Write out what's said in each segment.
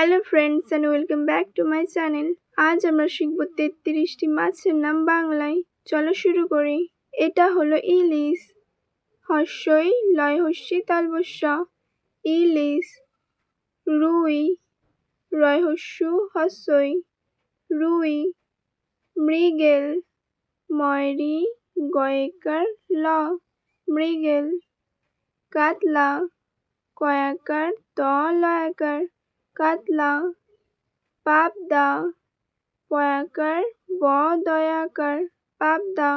Hello friends and welcome back to my channel. আজ আমরা শিখব 33টি মাছের নাম বাংলায়। চলো শুরু করি। এটা হলো ইলিশ। হস্যই লয় হস্যি তালবস্য ইলিশ। রুই রয় হস্যু হস্যই রুই। মৃগেল ময়রি গয়কার ল মৃগেল। কাতলা কয়াকার ত লয়াকার কাতলা। পাবদা পয়াকার ব দয়াকার পাবদা।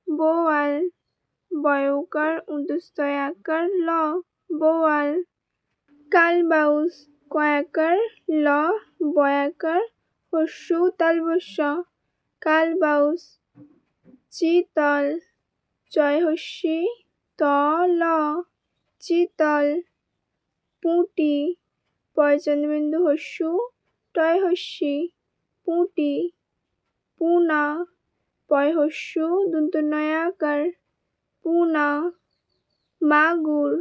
বোয়াল বয়কার উদস্তয়াকার ল বোয়াল। কালবাউস কয়াকার ল বয়াকার হস্যু তালবস্য কালবাউস। চিতল চয় হস্যি ত ল চিতল। পুঁটি পয়চন্দ্রবিন্দু হস্যু টয় হস্যি পুঁটি। পুনা পয় হস্যু দন্তনয়াকার পুনা। মাগুর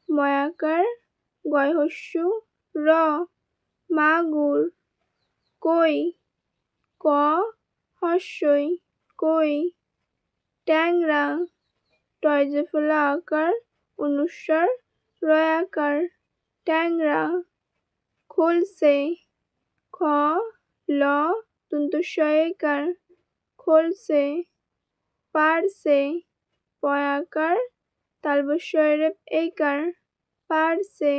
ময়াকার গয় হস্যু র মাগুর। কই ক হস্যই কই। ট্যাংরা টয়জফলা আকার অনুস্বার রয়াকার ট্যাংরা। খোলসে খ ল দন্তস্বয়কার খোলসে। পারসে পয়াকার তালবস্যরেপ এইকার পারসে।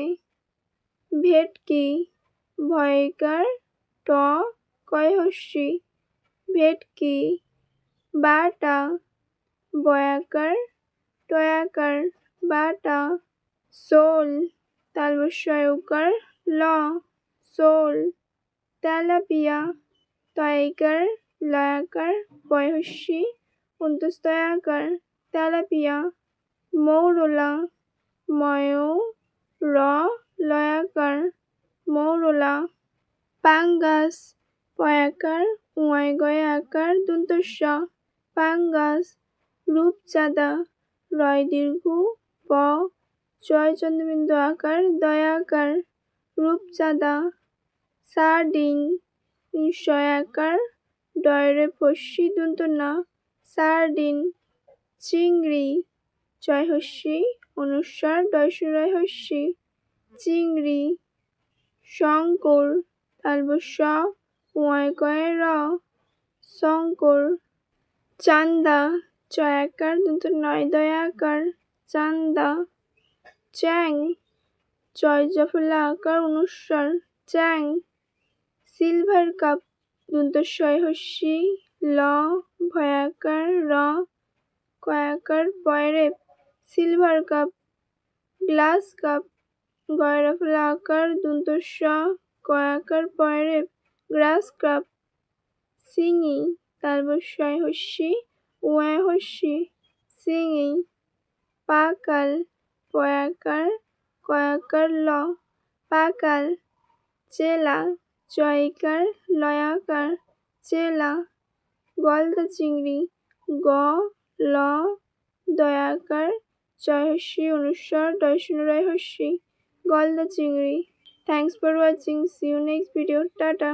ভেটকি ভয়কার ট কয় হস্যি ভেটকি। বাটা বয়াকার টয়াকার বাটা। শোল তালবস্যয়কার ল শোল। তেলাপিয়া তয়কার লয়াকার বয় হস্যি অন্তস্তয়াকার তেলাপিয়া। মৌরলা ময়ৌ র লয়াকার মৌরলা। পাঙ্গাস পয়াকার উয়ায় গয়াকার দন্তস্য পাঙ্গাস। রূপচাঁদা রয় দীর্ঘ প চয় চন্দ্রবিন্দু আকার দয়াকার রূপচাঁদা। সার্ডিন শয়াকার ডয়রে হস্যি দন্ত না সার্ডিন। চিংড়ি চয় হস্যি অনুস্বার ডয়সরয় হস্যি চিংড়ি। শঙ্কর তালবস্য উয়ায় কয় র শঙ্কর। চান্দা চয়াকার দন্ত নয় দয়াকার চান্দা। চ্যাং চয় জফলা আকার অনুস্বার চ্যাং। সিলভার কাপ দন্তস্বয় হস্যি ল ভয়াকার র কয়াকার পয়রেপ সিলভার কাপ। গ্লাস কাপ গয়রফলা আকার দন্তস্ব কয়াকার পয়রেপ গ্রাস কাপ। সিঙি তালবস্যয় হস্যি উয়ায় হস্যি সিঙি। পাকাল পয়াকার কয়াকার ল পাকাল। চেলা চয়কার লয়াকার চেলা। গলদা চিংড়ি গ ল দয়াকার চয় হস্যি অনুস্বার ডয়সনরয় হস্যি গলদা চিংড়ি। Thanks for watching. See you next video. Tata.